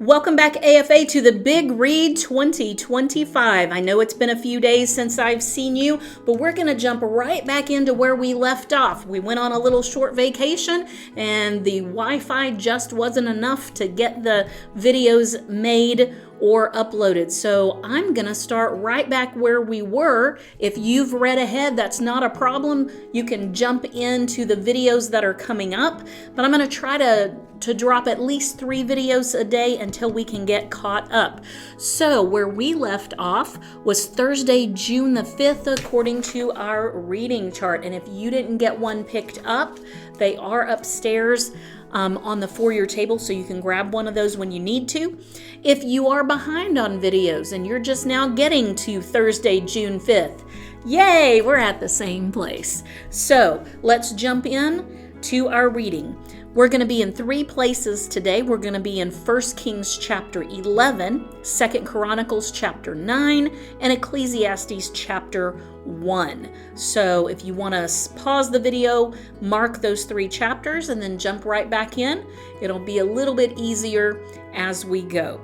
Welcome back, AFA, to the Big Read 2025. I know it's been a few days since I've seen you, but we're going to jump right back into where we left off. We went on a little short vacation, and the Wi-Fi just wasn't enough to get the videos made or uploaded. So I'm going to start right back where we were. If you've read ahead, that's not a problem. You can jump into the videos that are coming up, but I'm going to try to drop at least 3 videos a day until we can get caught up. So where we left off was Thursday, June the 5th, according to our reading chart. And if you didn't get one picked up, they are upstairs on the foyer table, so you can grab one of those when you need to. If you are behind on videos and you're just now getting to Thursday, June 5th, yay, we're at the same place. So let's jump in to our reading. We're going to be in 3 places today. We're going to be in 1 Kings chapter 11, 2 Chronicles chapter 9, and Ecclesiastes chapter 1. So if you want to pause the video, mark those 3 chapters, and then jump right back in. It'll be a little bit easier as we go.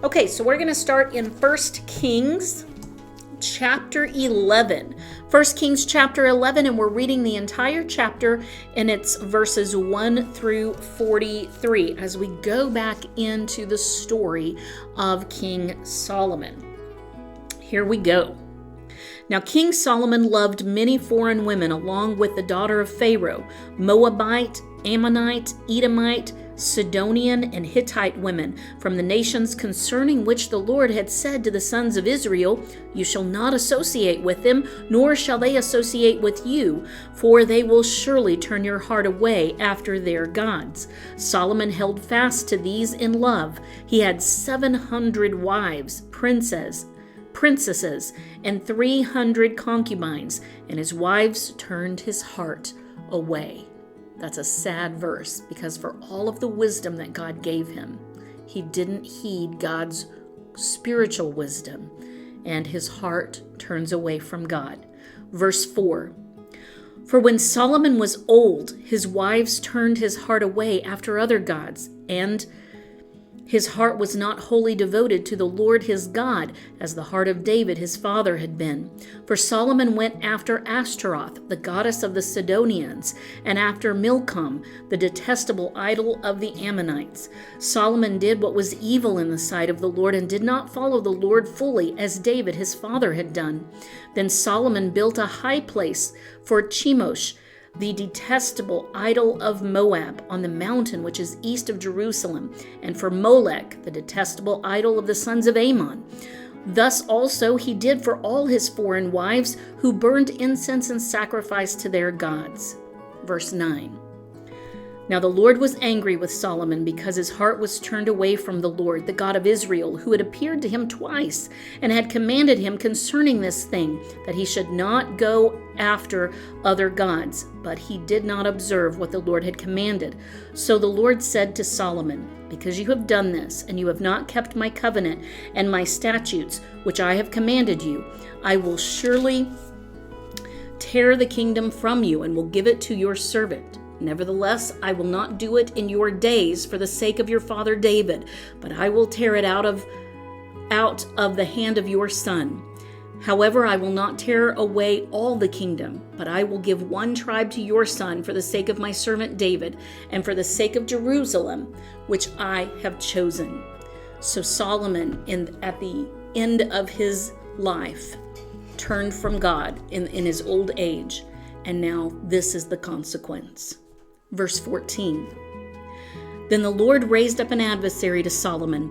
Okay, so we're going to start in 1 Kings chapter 11. 1 Kings chapter 11, and we're reading the entire chapter, and it's verses 1 through 43 as we go back into the story of King Solomon. Here we go. Now King Solomon loved many foreign women along with the daughter of Pharaoh, Moabite, Ammonite, Edomite, Sidonian, and Hittite women from the nations concerning which the Lord had said to the sons of Israel, "You shall not associate with them, nor shall they associate with you, for they will surely turn your heart away after their gods." Solomon held fast to these in love. He had 700 wives, princesses, and 300 concubines, and his wives turned his heart away. That's a sad verse, because for all of the wisdom that God gave him, he didn't heed God's spiritual wisdom, and his heart turns away from God. Verse 4, "For when Solomon was old, his wives turned his heart away after other gods, and his heart was not wholly devoted to the Lord his God, as the heart of David his father had been. For Solomon went after Ashtaroth, the goddess of the Sidonians, and after Milcom, the detestable idol of the Ammonites. Solomon did what was evil in the sight of the Lord, and did not follow the Lord fully, as David his father had done. Then Solomon built a high place for Chemosh, the detestable idol of Moab, on the mountain which is east of Jerusalem, and for Molech, the detestable idol of the sons of Ammon. Thus also he did for all his foreign wives, who burned incense and sacrificed to their gods." Verse 9. Now the Lord was angry with Solomon because his heart was turned away from the Lord, the God of Israel, who had appeared to him twice and had commanded him concerning this thing, that he should not go after other gods. But he did not observe what the Lord had commanded. So the Lord said to Solomon, "Because you have done this, and you have not kept my covenant and my statutes, which I have commanded you, I will surely tear the kingdom from you and will give it to your servant. Nevertheless, I will not do it in your days for the sake of your father David, but I will tear it out of the hand of your son. However, I will not tear away all the kingdom, but I will give one tribe to your son for the sake of my servant David, and for the sake of Jerusalem, which I have chosen." So Solomon, at the end of his life, turned from God in his old age, and now this is the consequence. Verse 14. "Then the Lord raised up an adversary to Solomon,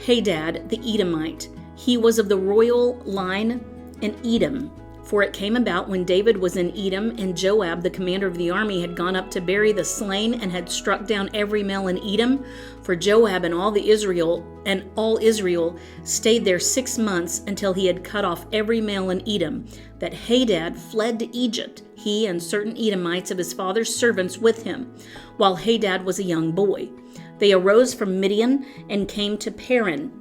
Hadad the Edomite. He was of the royal line in Edom. For it came about when David was in Edom, and Joab, the commander of the army, had gone up to bury the slain, and had struck down every male in Edom. For Joab and all Israel stayed there 6 months, until he had cut off every male in Edom. That Hadad fled to Egypt, he and certain Edomites of his father's servants with him, while Hadad was a young boy. They arose from Midian and came to Paran.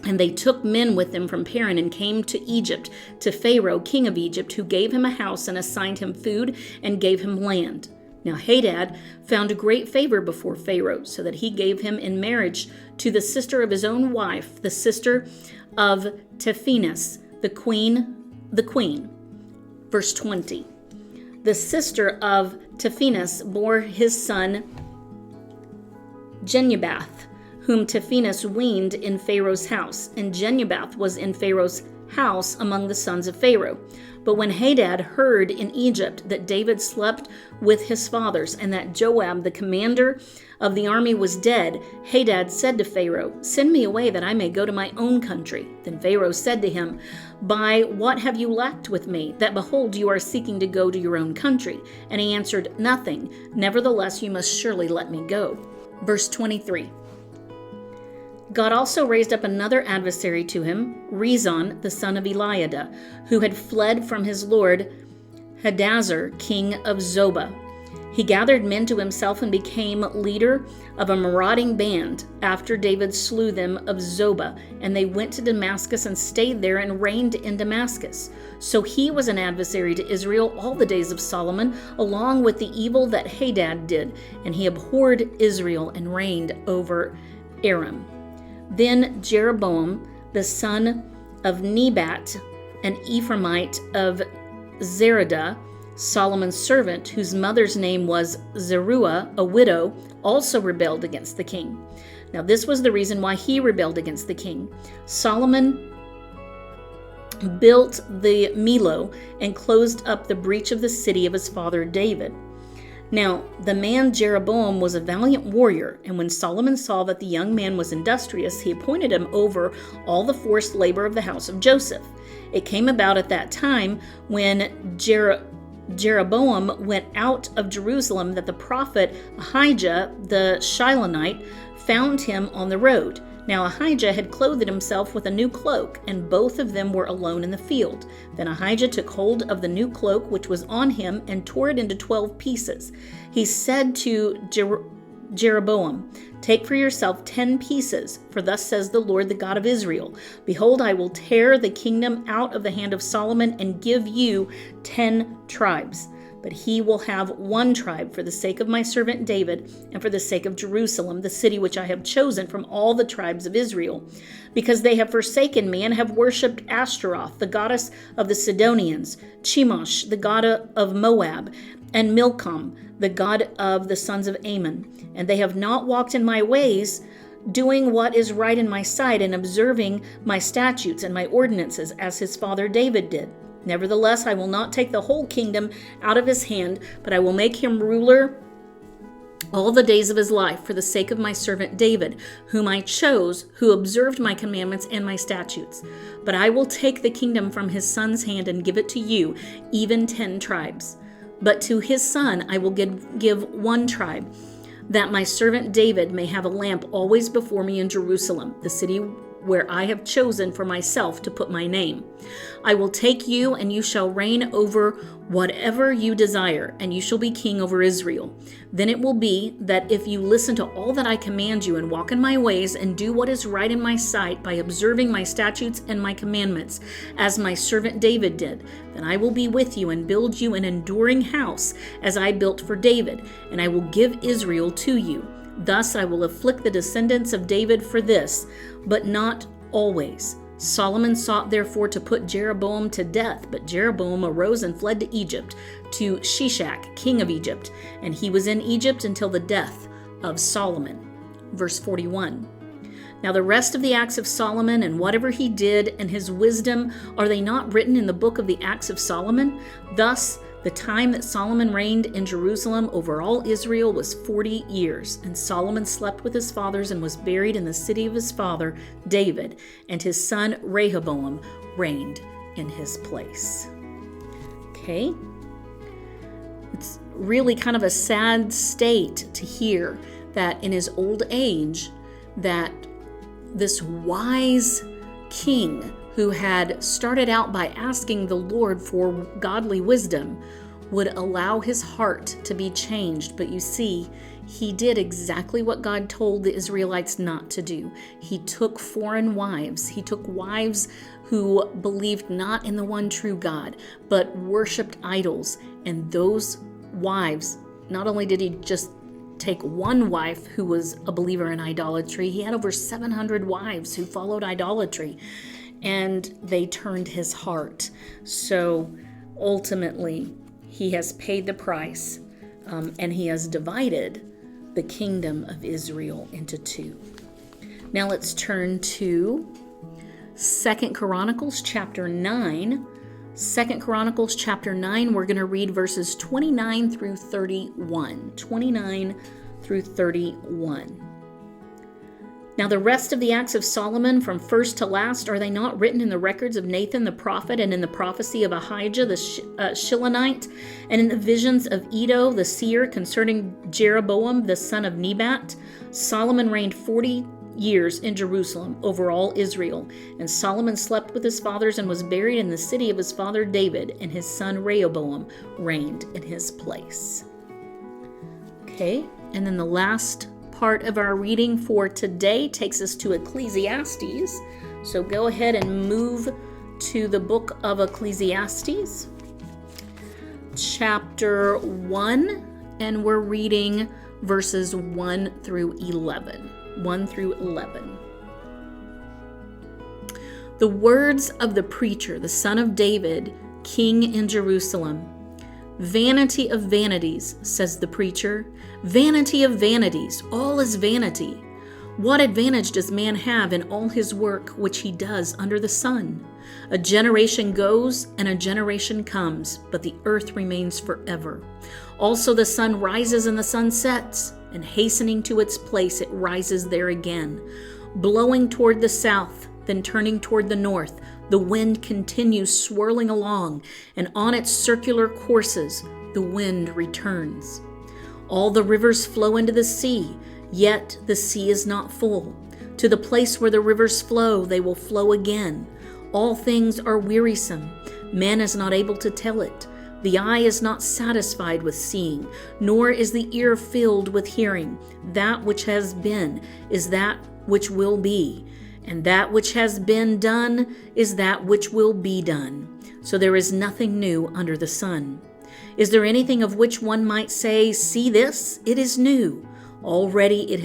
And they took men with them from Paran and came to Egypt, to Pharaoh, king of Egypt, who gave him a house and assigned him food and gave him land. Now Hadad found great favor before Pharaoh, so that he gave him in marriage to the sister of his own wife, the sister of Taphenes, the queen. Verse 20. The sister of Taphenes bore his son Genubath, whom Taphenes weaned in Pharaoh's house, and Genubath was in Pharaoh's house among the sons of Pharaoh. But when Hadad heard in Egypt that David slept with his fathers, and that Joab, the commander of the army, was dead, Hadad said to Pharaoh, "Send me away that I may go to my own country." Then Pharaoh said to him, "By what have you lacked with me, that behold, you are seeking to go to your own country?" And he answered, "Nothing. Nevertheless, you must surely let me go." Verse 23. God also raised up another adversary to him, Rezon, the son of Eliada, who had fled from his lord Hadazer, king of Zobah. He gathered men to himself and became leader of a marauding band after David slew them of Zobah, and they went to Damascus and stayed there and reigned in Damascus. So he was an adversary to Israel all the days of Solomon, along with the evil that Hadad did, and he abhorred Israel and reigned over Aram. Then Jeroboam, the son of Nebat, an Ephraimite of Zeradah, Solomon's servant, whose mother's name was Zeruiah, a widow, also rebelled against the king. Now this was the reason why he rebelled against the king. Solomon built the Millo and closed up the breach of the city of his father David. Now, the man Jeroboam was a valiant warrior, and when Solomon saw that the young man was industrious, he appointed him over all the forced labor of the house of Joseph. It came about at that time when Jeroboam went out of Jerusalem that the prophet Ahijah the Shilonite found him on the road. Now Ahijah had clothed himself with a new cloak, and both of them were alone in the field. Then Ahijah took hold of the new cloak which was on him and tore it into 12 pieces. He said to Jeroboam, "Take for yourself 10 pieces, for thus says the Lord, the God of Israel, Behold, I will tear the kingdom out of the hand of Solomon and give you 10 tribes. But he will have 1 tribe for the sake of my servant David and for the sake of Jerusalem, the city which I have chosen from all the tribes of Israel, because they have forsaken me and have worshipped Ashtaroth, the goddess of the Sidonians, Chemosh, the god of Moab, and Milcom, the god of the sons of Ammon. And they have not walked in my ways, doing what is right in my sight and observing my statutes and my ordinances, as his father David did. Nevertheless, I will not take the whole kingdom out of his hand, but I will make him ruler all the days of his life for the sake of my servant David, whom I chose, who observed my commandments and my statutes. But I will take the kingdom from his son's hand and give it to you, even 10 tribes. But to his son I will give 1 tribe, that my servant David may have a lamp always before me in Jerusalem, the city where I have chosen for myself to put my name. I will take you, and you shall reign over whatever you desire, and you shall be king over Israel. Then it will be that if you listen to all that I command you and walk in my ways and do what is right in my sight by observing my statutes and my commandments, as my servant David did, then I will be with you and build you an enduring house as I built for David, and I will give Israel to you. Thus I will afflict the descendants of David for this, but not always. Solomon sought therefore to put Jeroboam to death, but Jeroboam arose and fled to Egypt, to Shishak, king of Egypt, and he was in Egypt until the death of Solomon. Verse 41. Now the rest of the acts of Solomon and whatever he did and his wisdom, are they not written in the book of the acts of Solomon? Thus the time that Solomon reigned in Jerusalem over all Israel was 40 years, and Solomon slept with his fathers and was buried in the city of his father David, and his son Rehoboam reigned in his place. Okay? It's really kind of a sad state to hear that in his old age, that this wise king who had started out by asking the Lord for godly wisdom would allow his heart to be changed. But you see, he did exactly what God told the Israelites not to do. He took foreign wives. He took wives who believed not in the one true God, but worshiped idols. And those wives not only did he just take one wife who was a believer in idolatry, he had over 700 wives who followed idolatry, and they turned his heart. So ultimately, he has paid the price, and he has divided the kingdom of Israel into two. Now let's turn to 2 Chronicles chapter 9. 2 Chronicles chapter 9, we're going to read verses 29 through 31. 29 through 31. Now the rest of the acts of Solomon from first to last, are they not written in the records of Nathan the prophet, and in the prophecy of Ahijah the Shilonite, and in the visions of Iddo the seer concerning Jeroboam the son of Nebat? Solomon reigned 40 years in Jerusalem over all Israel. And Solomon slept with his fathers and was buried in the city of his father David, and his son Rehoboam reigned in his place. Okay, and then the last part of our reading for today takes us to Ecclesiastes. So go ahead and move to the book of Ecclesiastes, chapter 1, and we're reading verses 1 through 11. 1 through 11. The words of the preacher, the son of David, king in Jerusalem. Vanity of vanities, says the preacher. Vanity of vanities, all is vanity. What advantage does man have in all his work which he does under the sun? A generation goes and a generation comes, but the earth remains forever. Also the sun rises and the sun sets, and hastening to its place it rises there again. Blowing toward the south, then turning toward the north, the wind continues swirling along, and on its circular courses the wind returns. All the rivers flow into the sea, yet the sea is not full. To the place where the rivers flow, they will flow again. All things are wearisome. Man is not able to tell it. The eye is not satisfied with seeing, nor is the ear filled with hearing. That which has been is that which will be, and that which has been done is that which will be done. So there is nothing new under the sun. Is there anything of which one might say, "See this, it is new"? Already it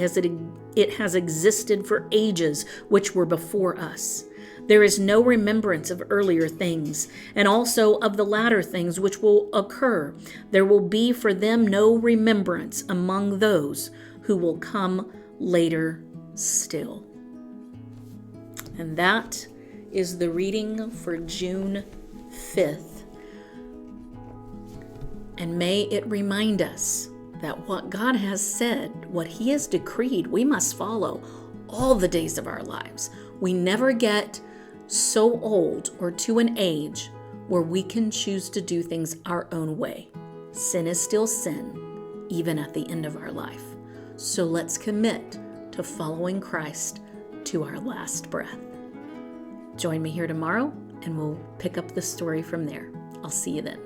has existed for ages which were before us. There is no remembrance of earlier things, and also of the latter things which will occur. There will be for them no remembrance among those who will come later still. And that is the reading for June 5th. And may it remind us that what God has said, what He has decreed, we must follow all the days of our lives. We never get so old or to an age where we can choose to do things our own way. Sin is still sin, even at the end of our life. So let's commit to following Christ to our last breath. Join me here tomorrow, and we'll pick up the story from there. I'll see you then.